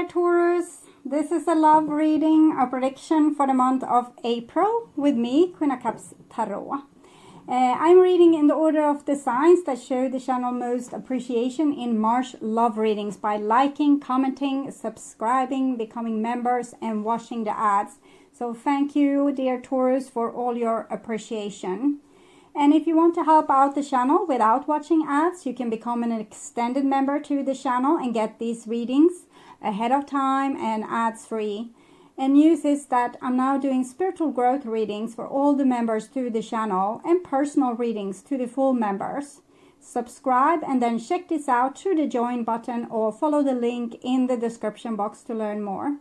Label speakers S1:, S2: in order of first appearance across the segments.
S1: dear Taurus. This is a love reading, a prediction for the month of April with me, Queen of Cups Tarot. I'm reading in the order of the signs that show the channel most appreciation in March love readings by liking, commenting, subscribing, becoming members, and watching the ads. So thank you, dear Taurus, for all your appreciation. And if you want to help out the channel without watching ads, you can become an extended member to the channel and get these readings ahead of time and ads free. And news is that I'm now doing spiritual growth readings for all the members to the channel and personal readings to the full members. Subscribe and then check this out through the join button or follow the link in the description box to learn more.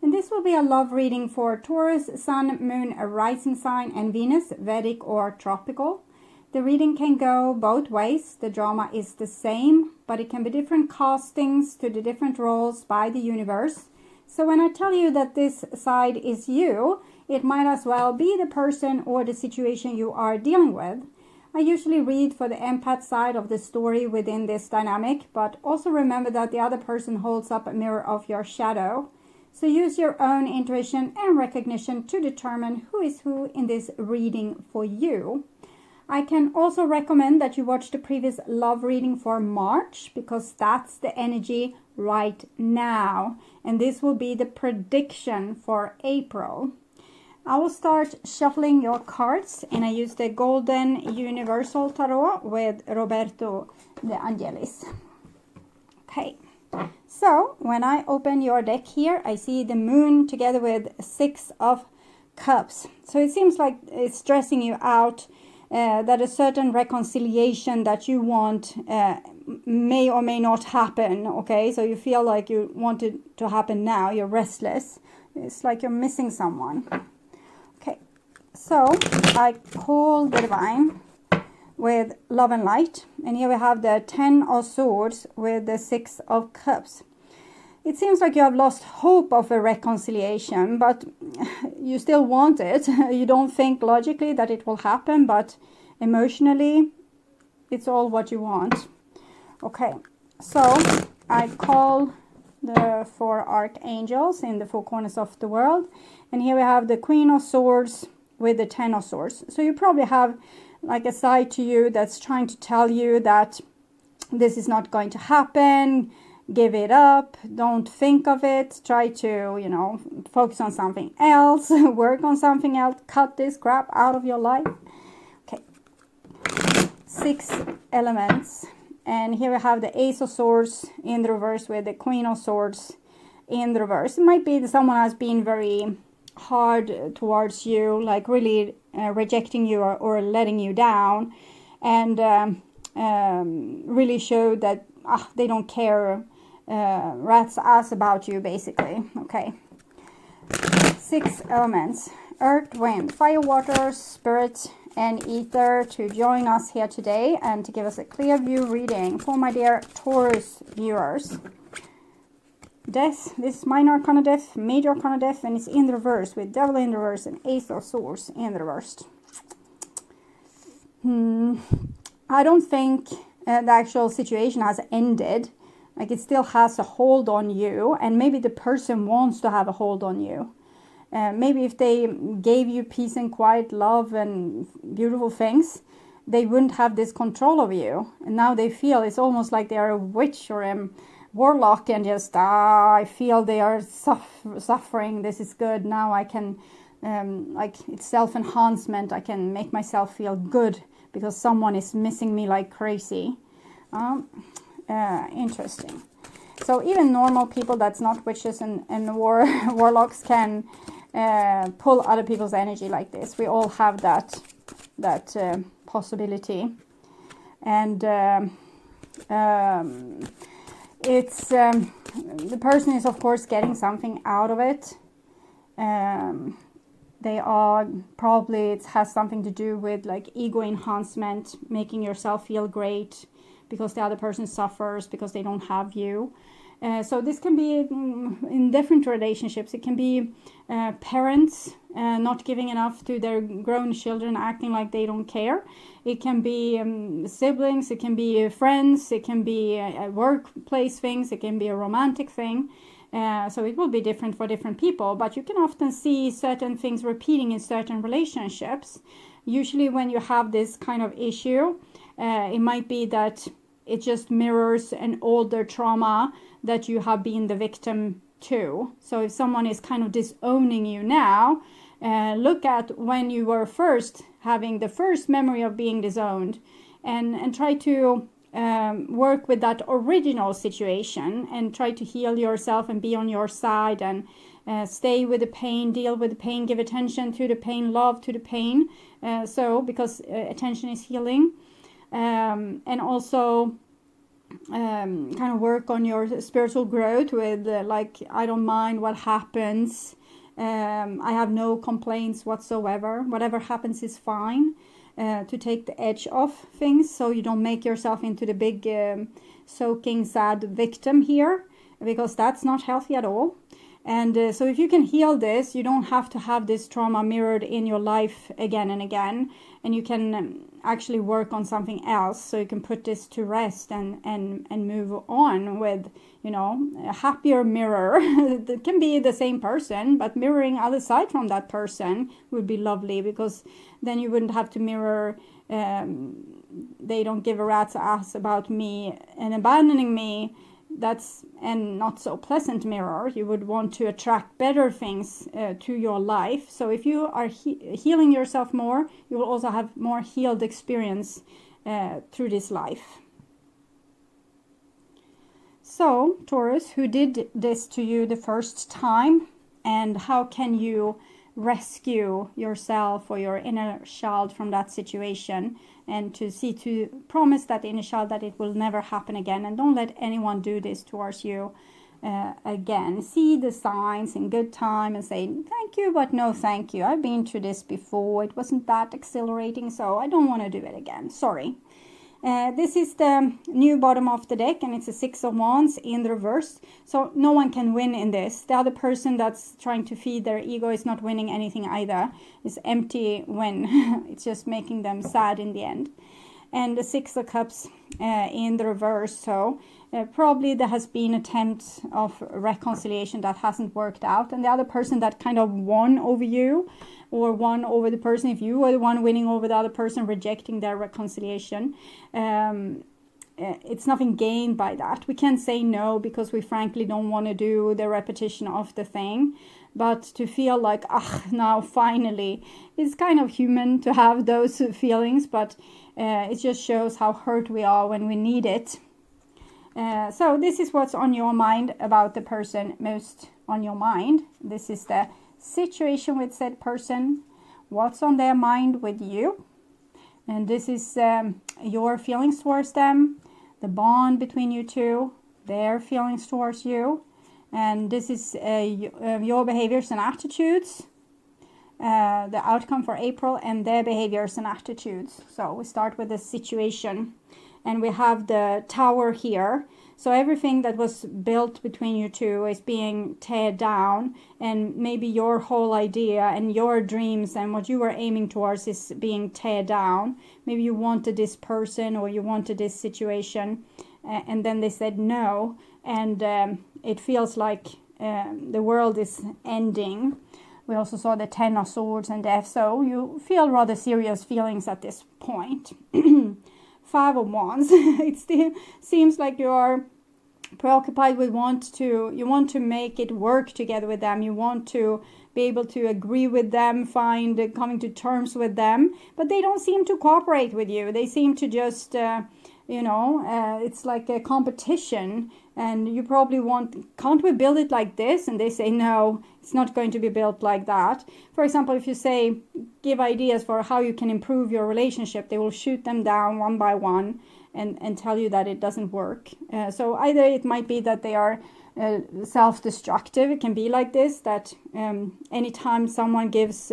S1: And this will be a love reading for Taurus, Sun, Moon, a rising sign, and Venus, Vedic or tropical. The reading can go both ways. The drama is the same, but it can be different castings to the different roles by the universe. So when I tell you that this side is you, it might as well be the person or the situation you are dealing with. I usually read for the empath side of the story within this dynamic, but also remember that the other person holds up a mirror of your shadow. So use your own intuition and recognition to determine who is who in this reading for you. I can also recommend that you watch the previous love reading for March because that's the energy right now. And this will be the prediction for April. I will start shuffling your cards and I use the Golden Universal Tarot with Roberto De Angelis. Okay. So when I open your deck here, I see the moon together with 6 of cups. So it seems like it's stressing you out that a certain reconciliation that you want may or may not happen. Okay, so you feel like you want it to happen now. You're restless. It's like you're missing someone. Okay, so I call the divine with love and light, and here we have the 10 of swords with the 6 of cups. It seems like you have lost hope of a reconciliation, but you still want it. You don't think logically that it will happen, but emotionally it's all what you want. Okay, so I call the 4 archangels in the 4 corners of the world, and here we have the Queen of Swords with the 10 of Swords. So you probably have like a side to you that's trying to tell you that this is not going to happen. Give it up. Don't think of it. Try to, you know, focus on something else. Work on something else. Cut this crap out of your life. Okay. 6 elements. And here we have the Ace of Swords in the reverse with the Queen of Swords in the reverse. It might be that someone has been very hard towards you, like really rejecting you or letting you down, and really show that they don't care rat's ass about you, basically. Okay, 6 elements: earth, wind, fire, water, spirit, and ether to join us here today and to give us a clear view reading for my dear Taurus viewers. Death, this is minor arcana death, major arcana death, and it's in the reverse with devil in the reverse and ace of swords in the reverse. I don't think the actual situation has ended. Like, it still has a hold on you, and maybe the person wants to have a hold on you. Maybe if they gave you peace and quiet, love and beautiful things, they wouldn't have this control over you. And now they feel it's almost like they are a witch or a warlock, and just I feel they are suffering. This is good. Now I can like, it's self-enhancement. I can make myself feel good because someone is missing me like crazy. Interesting. So even normal people that's not witches and warlocks can pull other people's energy like this. We all have that possibility. And it's the person is of course getting something out of it. They are probably, it has something to do with like ego enhancement, making yourself feel great because the other person suffers because they don't have you. So this can be in different relationships. It can be parents not giving enough to their grown children, acting like they don't care. It can be siblings, it can be friends, it can be workplace things, it can be a romantic thing. So it will be different for different people, but you can often see certain things repeating in certain relationships. Usually when you have this kind of issue, it might be that it just mirrors an older trauma that you have been the victim to. So if someone is kind of disowning you now, look at when you were first having the first memory of being disowned, and try to work with that original situation and try to heal yourself and be on your side, and stay with the pain, deal with the pain, give attention to the pain, love to the pain. Because attention is healing. And also kind of work on your spiritual growth with like, I don't mind what happens. I have no complaints whatsoever. Whatever happens is fine. To take the edge off things, so you don't make yourself into the big soaking sad victim here, because that's not healthy at all. And so if you can heal this, you don't have to have this trauma mirrored in your life again and again, and you can actually work on something else, so you can put this to rest and move on with, you know, a happier mirror. It can be the same person, but mirroring other side from that person would be lovely, because then you wouldn't have to mirror they don't give a rat's ass about me and abandoning me. That's a not so pleasant mirror. You would want to attract better things to your life. So if you are healing yourself more, you will also have more healed experience through this life. So, Taurus, who did this to you the first time, and how can you rescue yourself or your inner child from that situation, and to promise that inner child that it will never happen again, and don't let anyone do this towards you again. See the signs in good time and say thank you, but no thank you. I've been through this before. It wasn't that exhilarating, so I don't want to do it again. Sorry. This is the new bottom of the deck, and it's a 6 of Wands in the reverse. So no one can win in this. The other person that's trying to feed their ego is not winning anything either. It's empty win. It's just making them sad in the end. And the 6 of Cups in the reverse. So probably there has been attempts of reconciliation that hasn't worked out. And the other person that kind of won over you, or won over the person, if you were the one winning over the other person, rejecting their reconciliation, it's nothing gained by that. We can say no because we frankly don't want to do the repetition of the thing. But to feel like, now finally, it's kind of human to have those feelings, but it just shows how hurt we are when we need it. So this is what's on your mind about the person most on your mind. This is the situation with said person, what's on their mind with you, and this is your feelings towards them, the bond between you two, their feelings towards you, and this is your behaviors and attitudes, the outcome for April, and their behaviors and attitudes. So we start with the situation, and we have the Tower here. So everything that was built between you two is being teared down, and maybe your whole idea and your dreams and what you were aiming towards is being teared down. Maybe you wanted this person or you wanted this situation, and then they said no, and it feels like the world is ending. We also saw the 10 of Swords and Death, so you feel rather serious feelings at this point. 5 of Wands. It still seems like you are preoccupied with you want to make it work together with them. You want to be able to agree with them, coming to terms with them, but they don't seem to cooperate with you. They seem to just, it's like a competition, and you probably can't we build it like this? And they say, no, it's not going to be built like that. For example, if you say, give ideas for how you can improve your relationship, they will shoot them down one by one and tell you that it doesn't work. So either it might be that they are self-destructive. It can be like this, that anytime someone gives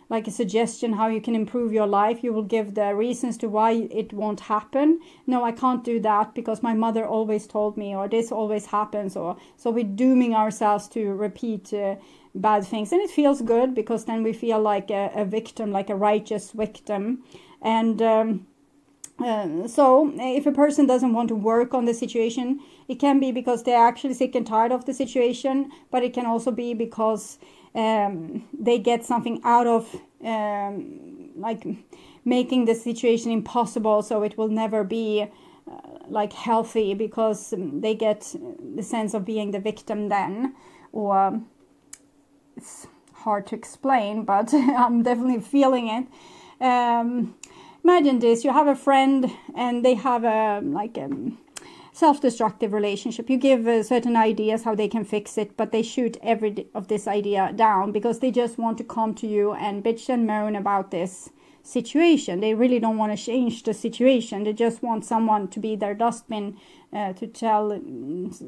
S1: like a suggestion how you can improve your life, you will give the reasons to why it won't happen. No, I can't do that because my mother always told me, or this always happens, or so we're dooming ourselves to repeat bad things. And it feels good because then we feel like a victim, like a righteous victim. And So if a person doesn't want to work on the situation, it can be because they're actually sick and tired of the situation, but it can also be because they get something out of like making the situation impossible, so it will never be like healthy, because they get the sense of being the victim then. Or it's hard to explain, but I'm definitely feeling it. Imagine this: you have a friend and they have a self-destructive relationship. You give certain ideas how they can fix it, but they shoot every of this idea down because they just want to come to you and bitch and moan about this situation. They really don't want to change the situation. They just want someone to be their dustbin, to tell,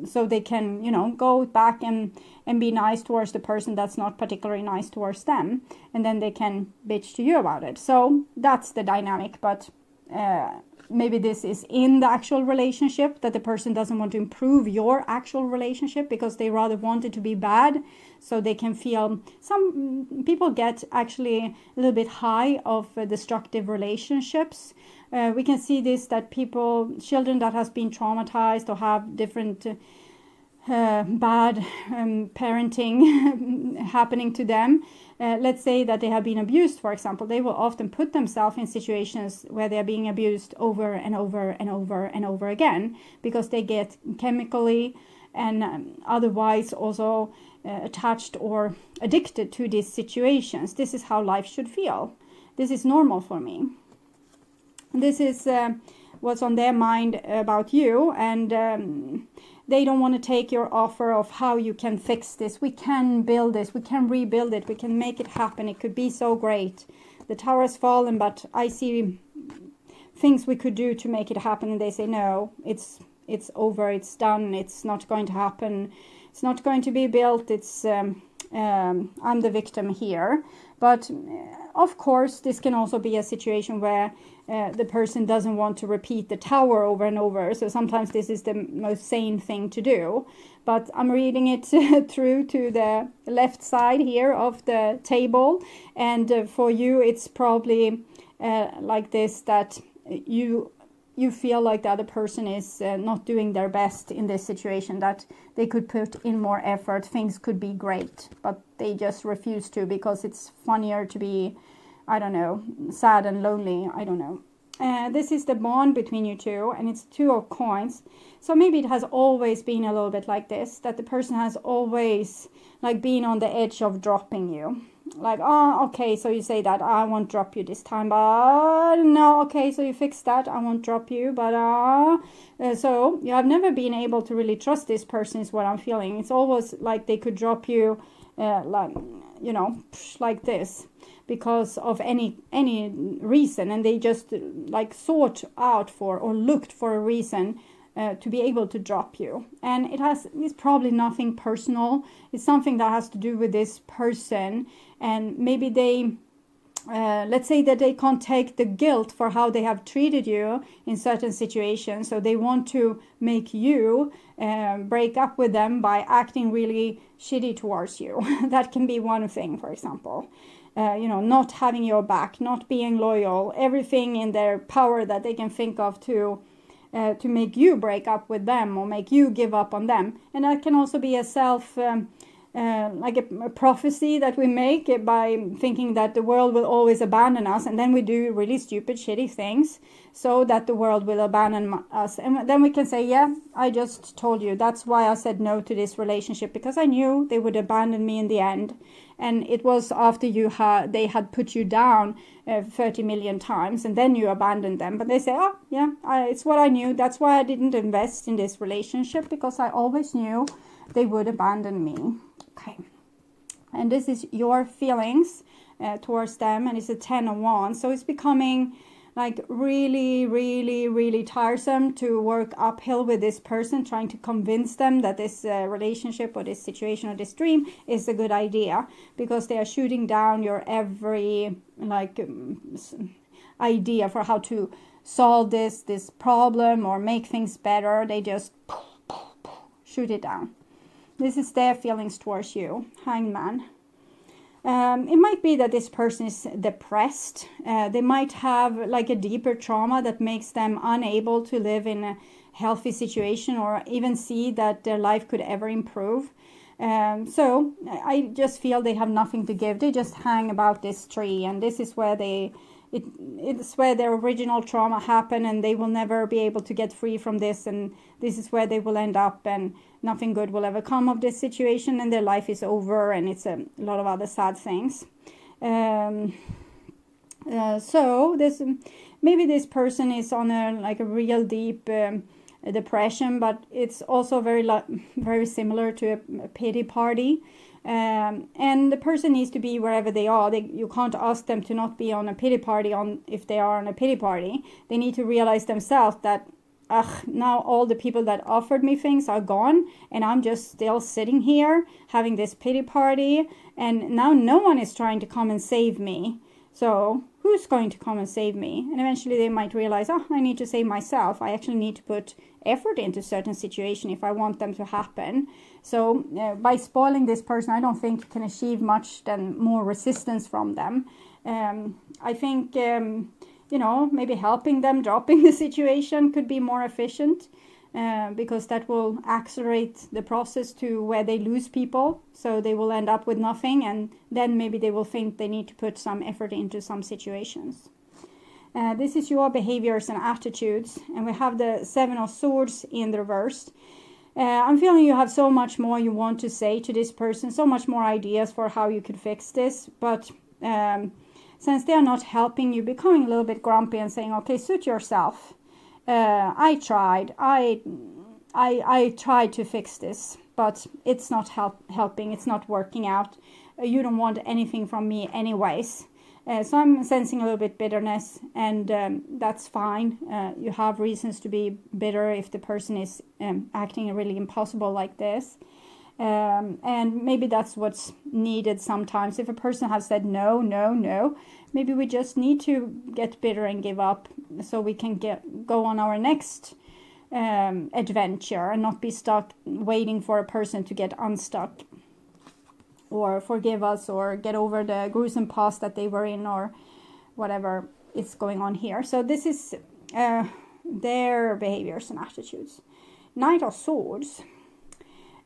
S1: so they can, you know, go back and be nice towards the person that's not particularly nice towards them, and then they can bitch to you about it. So that's the dynamic. But maybe this is in the actual relationship, that the person doesn't want to improve your actual relationship because they rather want it to be bad, so they can feel. Some people get actually a little bit high of destructive relationships. We can see this, that children that has been traumatized or have different bad parenting happening to them. Let's say that they have been abused, for example. They will often put themselves in situations where they are being abused over and over and over and over again, because they get chemically and otherwise also attached or addicted to these situations. This is how life should feel. This is normal for me. This is what's on their mind about you, and they don't want to take your offer of how you can fix this. We can build this, we can rebuild it, we can make it happen. It could be so great. The tower has fallen, but I see things we could do to make it happen. And they say, no, it's over, it's done, it's not going to happen, it's not going to be built, it's I'm the victim here. But of course, this can also be a situation where the person doesn't want to repeat the tower over and over. So sometimes this is the most sane thing to do. But I'm reading it through to the left side here of the table. And for you, it's probably like this, that you feel like the other person is not doing their best in this situation, that they could put in more effort, things could be great, but they just refuse to because it's funnier to be, I don't know, sad and lonely, I don't know. This is the bond between you two, and it's 2 of coins. So maybe it has always been a little bit like this, that the person has always like been on the edge of dropping you. Like, oh, okay, so you say that, I won't drop you this time, but no, okay, so you fix that, I won't drop you, but so you have never been able to really trust this person, is what I'm feeling. It's always like they could drop you, like, you know, like this, because of any reason, and they just like sought out for or looked for a reason to be able to drop you. And it's probably nothing personal. It's something that has to do with this person, and maybe they let's say that they can't take the guilt for how they have treated you in certain situations, so they want to make you break up with them by acting really shitty towards you. That can be one thing, for example. You know, not having your back, not being loyal, everything in their power that they can think of to make you break up with them or make you give up on them. And that can also be a like a prophecy that we make by thinking that the world will always abandon us, and then we do really stupid, shitty things so that the world will abandon us. And then we can say, yeah, I just told you, that's why I said no to this relationship, because I knew they would abandon me in the end. And it was after they had put you down 30 million times, and then you abandoned them. But they say, oh, yeah, it's what I knew. That's why I didn't invest in this relationship, because I always knew they would abandon me. Okay. And this is your feelings towards them, and it's a 10 of Wands. So it's becoming like really, really, really tiresome to work uphill with this person, trying to convince them that this relationship or this situation or this dream is a good idea, because they are shooting down your every idea for how to solve this problem or make things better. They just shoot it down. This is their feelings towards you. Hangman. It might be that this person is depressed. They might have like a deeper trauma that makes them unable to live in a healthy situation or even see that their life could ever improve. So I just feel they have nothing to give. They just hang about this tree, and this is where it's where their original trauma happened, and they will never be able to get free from this, and this is where they will end up, and nothing good will ever come of this situation, and their life is over, and it's a lot of other sad things. So maybe this person is on a real deep depression, but it's also very similar to a pity party. And the person needs to be wherever they are. You can't ask them to not be on a pity party if they are on a pity party. They need to realize themselves that, now all the people that offered me things are gone, and I'm just still sitting here having this pity party, and now no one is trying to come and save me. So who's going to come and save me? And eventually they might realize, I need to save myself. I actually need to put effort into certain situation if I want them to happen. So by spoiling this person, I don't think you can achieve much than more resistance from them. I think, maybe helping them, dropping the situation could be more efficient. Because that will accelerate the process to where they lose people, so they will end up with nothing, and then maybe they will think they need to put some effort into some situations. This is your behaviors and attitudes, and we have the 7 of Swords in the reverse. I'm feeling you have so much more you want to say to this person, so much more ideas for how you could fix this, but since they are not helping you, becoming a little bit grumpy and saying, okay, suit yourself. I tried. I tried to fix this, but it's not helping. It's not working out. You don't want anything from me anyways. So I'm sensing a little bit bitterness, and that's fine. You have reasons to be bitter if the person is acting really impossible like this. And maybe that's what's needed sometimes. If a person has said no, maybe we just need to get bitter and give up so we can go on our next adventure and not be stuck waiting for a person to get unstuck or forgive us or get over the gruesome past that they were in or whatever is going on here. So this is their behaviors and attitudes. Knight of Swords.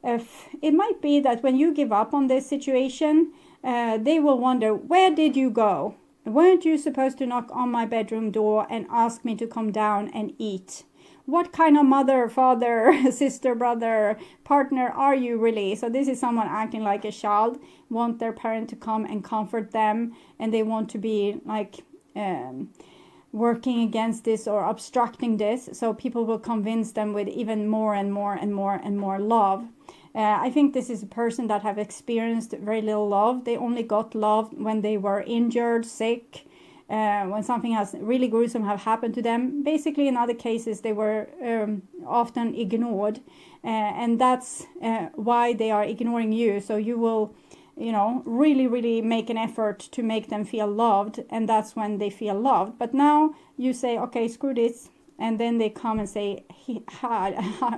S1: It might be that when you give up on this situation, they will wonder, where did you go? Weren't you supposed to knock on my bedroom door and ask me to come down and eat? What kind of mother, father, sister, brother, partner are you really? So this is someone acting like a child, want their parent to come and comfort them, and they want to be like working against this or obstructing this, so people will convince them with even more and more and more and more love. I think this is a person that have experienced very little love. They only got love when they were injured, sick, when something has really gruesome have happened to them. Basically, in other cases, they were often ignored, and that's why they are ignoring you. So you will, really make an effort to make them feel loved, and that's when they feel loved. But now you say, okay, screw this, and then they come and say,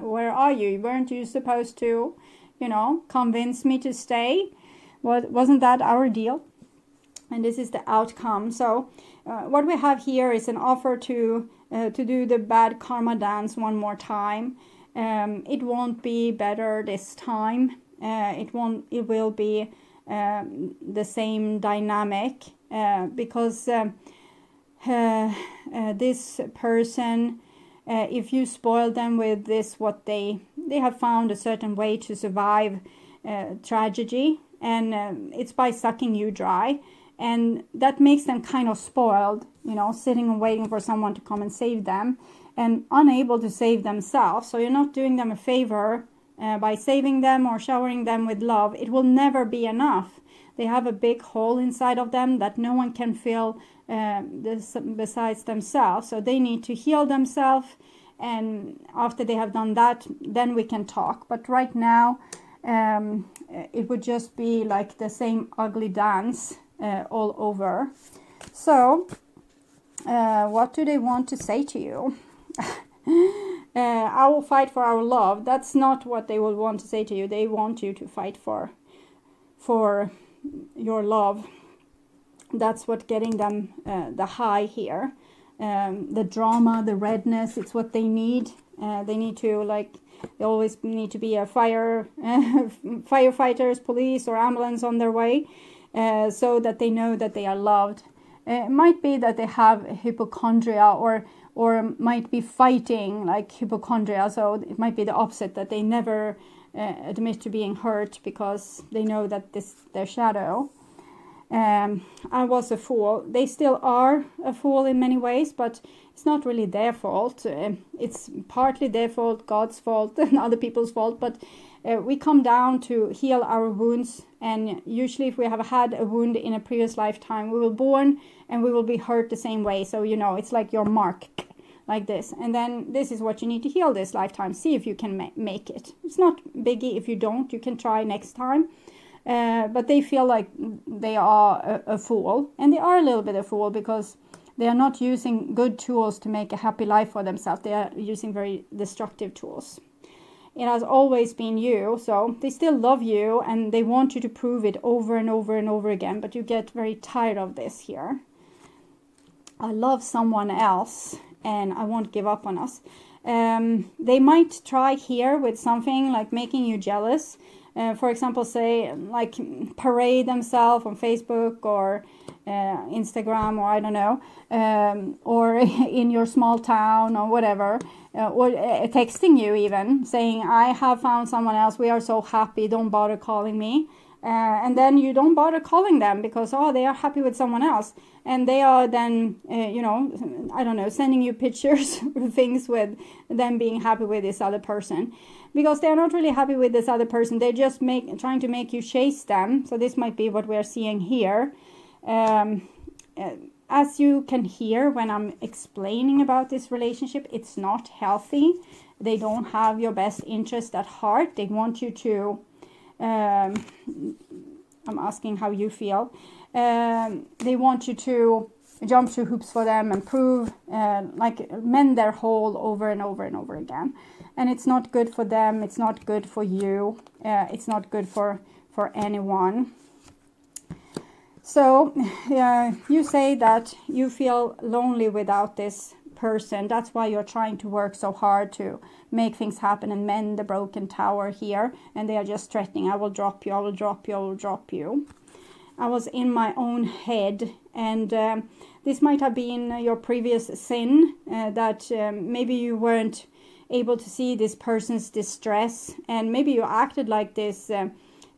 S1: where are you? Weren't you supposed to, convince me to stay? Wasn't that our deal? And this is the outcome. So what we have here is an offer to do the bad karma dance one more time. It won't be better this time. It will be the same dynamic because this person, if you spoil them with this, what they have found a certain way to survive tragedy, and it's by sucking you dry, and that makes them kind of spoiled, sitting and waiting for someone to come and save them, and unable to save themselves. So you're not doing them a favor by saving them or showering them with love. It will never be enough. They have a big hole inside of them that no one can fill besides themselves. So they need to heal themselves, and after they have done that, then we can talk. But right now, it would just be like the same ugly dance all over. So, what do they want to say to you? I will fight for our love. That's not what they will want to say to you. They want you to fight for your love. That's what getting them the high here. The drama, the redness, it's what they need. They need to, like, they always need to be a firefighters, police, or ambulance on their way, so that they know that they are loved. It might be that they have hypochondria, or might be fighting like hypochondria. So it might be the opposite, that they never admit to being hurt because they know that this their shadow. I was a fool. They still are a fool in many ways, but it's not really their fault. It's partly their fault, God's fault, and other people's fault. But we come down to heal our wounds. And usually if we have had a wound in a previous lifetime, we were born and we will be hurt the same way. So, you know, it's like your mark, like this. And then this is what you need to heal this lifetime. See if you can make it. It's not biggie if you don't. You can try next time. But they feel like they are a fool. And they are a little bit a fool because they are not using good tools to make a happy life for themselves. They are using very destructive tools. It has always been you, so they still love you and they want you to prove it over and over and over again, but you get very tired of this here. I love someone else and I won't give up on us. They might try here with something like making you jealous. For example, say like parade themselves on Facebook or Instagram, or I don't know, or in your small town or whatever, or texting you even, saying, I have found someone else, we are so happy, don't bother calling me. And then you don't bother calling them because, oh, they are happy with someone else. And they are then, you know, I don't know, sending you pictures or things with them being happy with this other person. Because they're not really happy with this other person. They're just trying to make you chase them. So this might be what we're seeing here. As you can hear when I'm explaining about this relationship, it's not healthy. They don't have your best interest at heart. They want you to... I'm asking how you feel. They want you to jump through hoops for them and prove, like mend their hole over and over and over again. And it's not good for them. It's not good for you. It's not good for anyone. So you say that you feel lonely without this person. That's why you're trying to work so hard to make things happen and mend the broken tower here. And they are just threatening, I will drop you, I will drop you, I will drop you. I was in my own head, and this might have been your previous sin, that maybe you weren't able to see this person's distress, and maybe you acted like this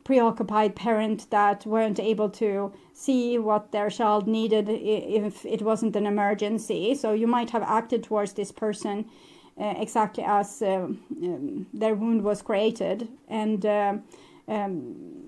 S1: preoccupied parent that weren't able to see what their child needed if it wasn't an emergency. So you might have acted towards this person exactly as their wound was created, and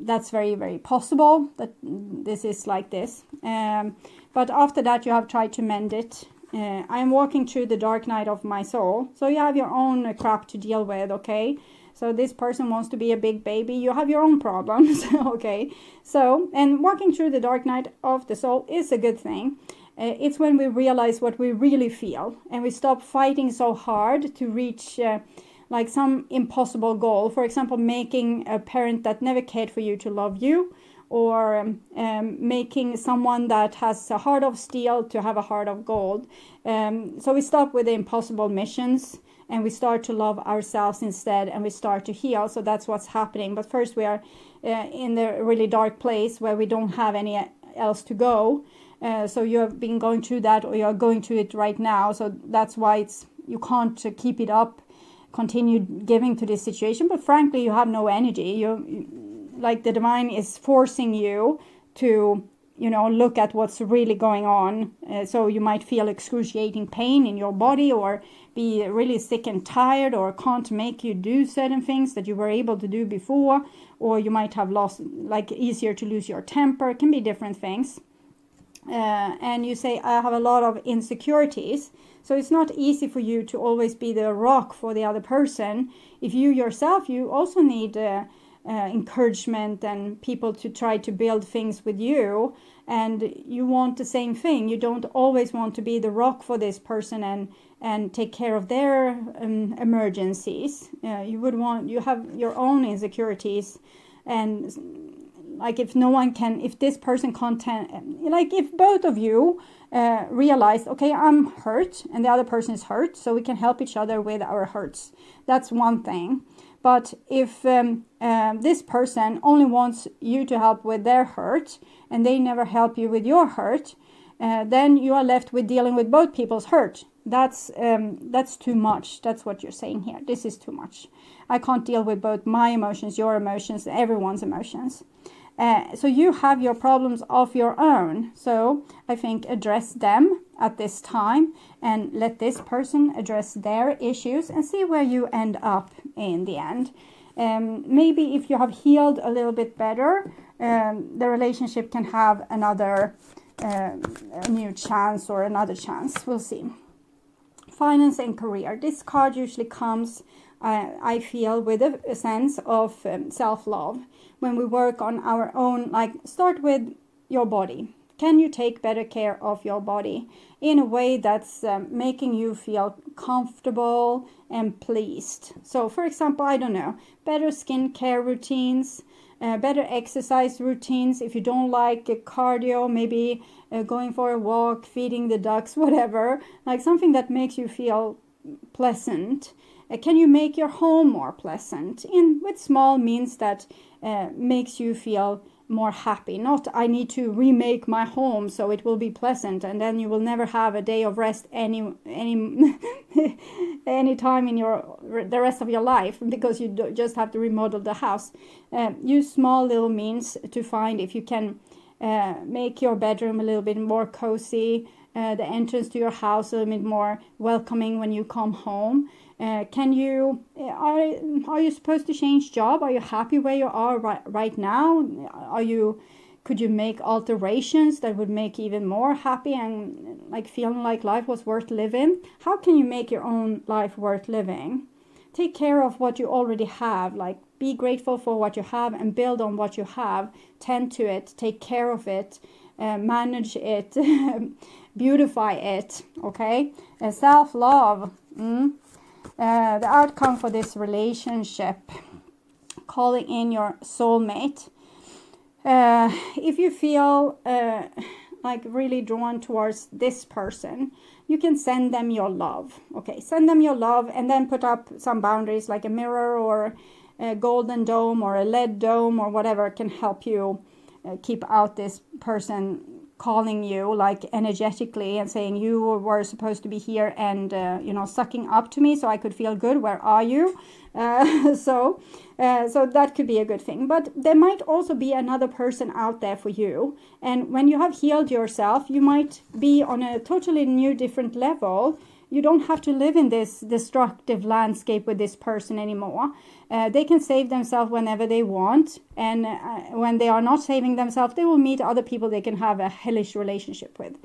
S1: that's very, very possible that this is like this. But after that you have tried to mend it. I am walking through the dark night of my soul. So you have your own crap to deal with, okay? So this person wants to be a big baby. You have your own problems, okay? So, and walking through the dark night of the soul is a good thing. It's when we realize what we really feel. And we stop fighting so hard to reach like some impossible goal. For example, making a parent that never cared for you to love you. Or making someone that has a heart of steel to have a heart of gold. So we stop with the impossible missions. And we start to love ourselves instead, and we start to heal. So that's what's happening. But first we are in the really dark place where we don't have any else to go. So you have been going through that, or you are going through it right now. So that's why you can't keep it up, continue giving to this situation. But frankly, you have no energy. Like the divine is forcing you to, you know, look at what's really going on. So you might feel excruciating pain in your body, or be really sick and tired, or can't make you do certain things that you were able to do before, or you might have lost, like easier to lose your temper. It can be different things. And you say, I have a lot of insecurities. So it's not easy for you to always be the rock for the other person. If you yourself, you also need encouragement and people to try to build things with you, and you want the same thing. You don't always want to be the rock for this person and take care of their emergencies. You have your own insecurities, and like if no one can, if this person can't, like if both of you realize, okay, I'm hurt and the other person is hurt, so we can help each other with our hurts. That's one thing. But if this person only wants you to help with their hurt and they never help you with your hurt, then you are left with dealing with both people's hurt. That's too much. That's what you're saying here. This is too much. I can't deal with both my emotions, your emotions, everyone's emotions. So you have your problems of your own. So I think address them at this time and let this person address their issues and see where you end up in the end. Maybe if you have healed a little bit better, the relationship can have another a new chance or another chance. We'll see. Finance and career. This card usually comes, I feel, with a sense of self-love. When we work on our own, like start with your body. Can you take better care of your body in a way that's making you feel comfortable and pleased? So, for example, I don't know, better skincare routines, better exercise routines. If you don't like cardio, maybe going for a walk, feeding the ducks, whatever, like something that makes you feel pleasant. Can you make your home more pleasant with small means that makes you feel more happy? Not I need to remake my home so it will be pleasant and then you will never have a day of rest any time in the rest of your life because you just have to remodel the house. Use small little means to find if you can make your bedroom a little bit more cozy, the entrance to your house a little bit more welcoming when you come home. Are you supposed to change job? Are you happy where you are right now? Could you make alterations that would make you even more happy and like feeling like life was worth living? How can you make your own life worth living? Take care of what you already have, like be grateful for what you have and build on what you have. Tend to it, take care of it, manage it, beautify it, okay? Self-love. The outcome for this relationship, calling in your soulmate. If you feel like really drawn towards this person, you can send them your love. Okay, send them your love and then put up some boundaries like a mirror or a golden dome or a lead dome or whatever can help you keep out this person calling you like energetically and saying you were supposed to be here and sucking up to me so I could feel good. Where are you? So that could be a good thing. But there might also be another person out there for you. And when you have healed yourself, you might be on a totally new, different level. You don't have to live in this destructive landscape with this person anymore. They can save themselves whenever they want. And when they are not saving themselves, they will meet other people they can have a hellish relationship with.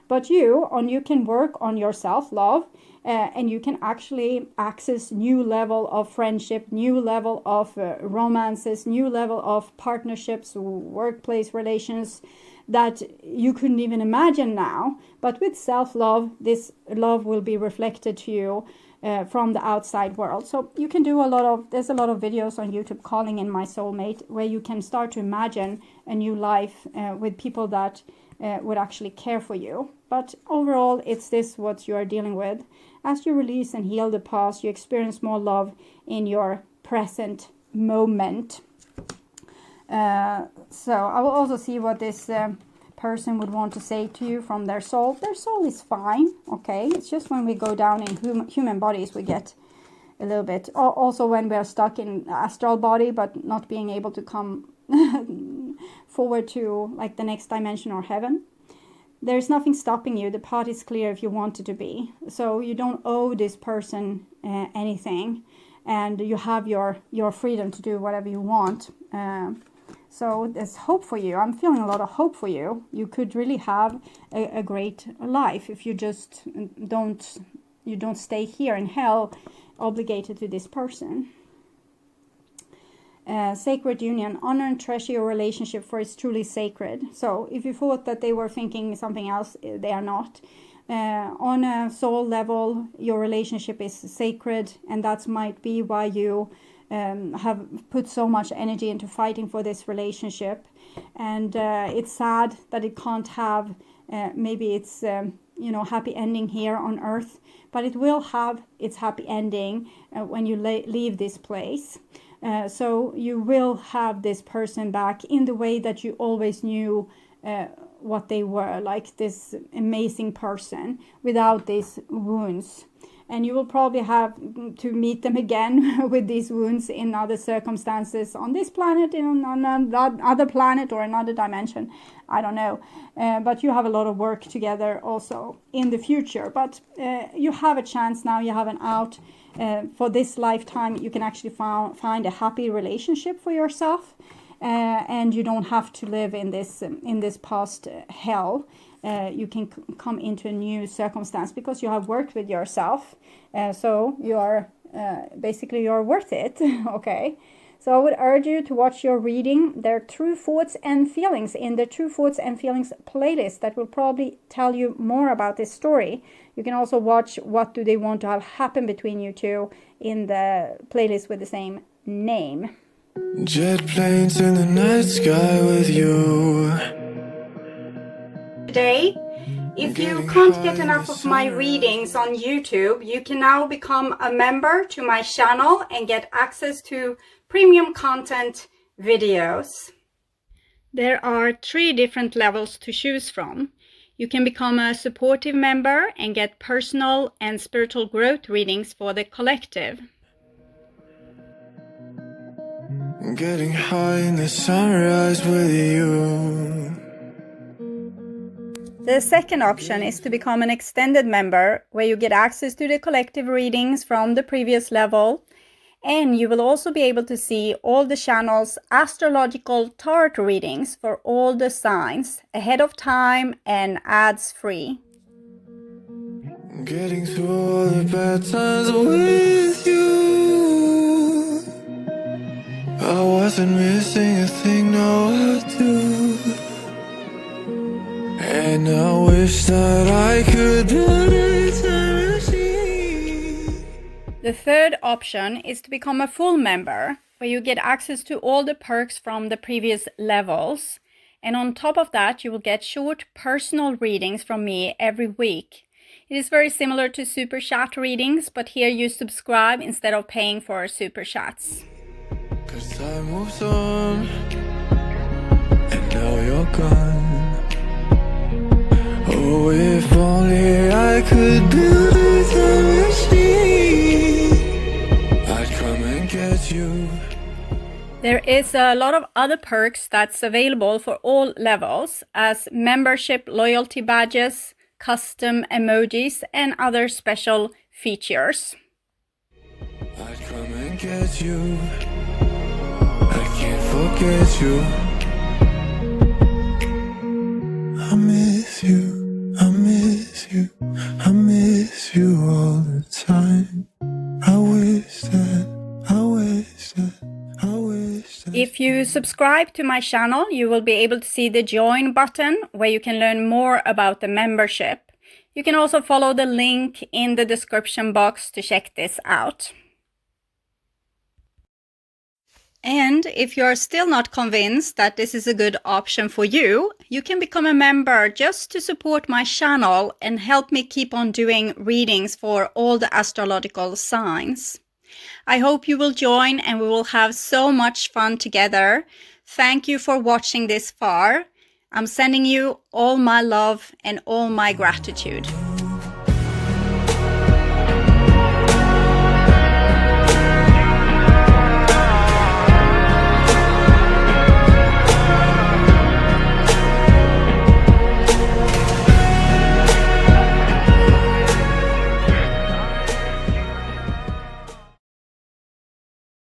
S1: But you can work on your self-love and you can actually access new level of friendship, new level of romances, new level of partnerships, workplace relations that you couldn't even imagine now. But with self-love, this love will be reflected to you from the outside world. So you can do there's a lot of videos on YouTube, Calling in My Soulmate, where you can start to imagine a new life with people that would actually care for you. But overall, it's this what you are dealing with. As you release and heal the past, you experience more love in your present moment. So I will also see what this person would want to say to you from their soul. Their soul is fine, okay? It's just when we go down in human bodies, we get a little bit. Also when we are stuck in astral body, but not being able to come forward to like the next dimension or heaven. There's nothing stopping you. The path is clear if you want it to be. So you don't owe this person anything. And you have your freedom to do whatever you want. So there's hope for you. I'm feeling a lot of hope for you. You could really have a great life if you just don't stay here in hell obligated to this person. Sacred union. Honor and treasure your relationship, for it's truly sacred. So if you thought that they were thinking something else, they are not. On a soul level, your relationship is sacred, and that might be why you have put so much energy into fighting for this relationship, and it's sad that it can't have maybe its happy ending here on earth, but it will have its happy ending when you leave this place. So you will have this person back in the way that you always knew what they were, like this amazing person without these wounds. And you will probably have to meet them again with these wounds in other circumstances on this planet, on another planet or another dimension. I don't know. But you have a lot of work together also in the future. But you have a chance now. You have an out. For this lifetime, you can actually find a happy relationship for yourself. And you don't have to live in this past hell. You can come into a new circumstance because you have worked with yourself. So you are basically you're worth it. Okay. So I would urge you to watch your reading. There are true thoughts and feelings in the True Thoughts and Feelings playlist that will probably tell you more about this story. You can also watch What Do They Want to Have Happen Between You Two in the playlist with the same name.
S2: Jet planes in the night sky with you.
S1: Today, if you can't get enough of my readings on YouTube, you can now become a member to my channel and get access to premium content videos. There are 3 different levels to choose from. You can become a supportive member and get personal and spiritual growth readings for the collective.
S2: Getting high in the sunrise with you.
S1: The second option is to become an extended member, where you get access to the collective readings from the previous level, and you will also be able to see all the channel's astrological tarot readings for all the signs ahead of time and ads free.
S2: Getting through all the bad times with you. I wasn't missing a thing, now I do. And I wish that I could build a time machine.
S1: The third option is to become a full member, where you get access to all the perks from the previous levels. And on top of that, you will get short personal readings from me every week. It is very similar to super chat readings, but here you subscribe instead of paying for super chats.
S2: 'Cause time moves on, and now you're gone. Oh, if only I could build a time machine, I'd come and get you.
S1: There is a lot of other perks that's available for all levels, as membership loyalty badges, custom emojis, and other special features.
S2: I'd come and get you. I can't forget you. I miss you, I miss you, I miss you all the time. I wish that.
S1: If you subscribe to my channel, you will be able to see the join button where you can learn more about the membership. You can also follow the link in the description box to check this out. And if you're still not convinced that this is a good option for you, you can become a member just to support my channel and help me keep on doing readings for all the astrological signs. I hope you will join and we will have so much fun together. Thank you for watching this far. I'm sending you all my love and all my gratitude.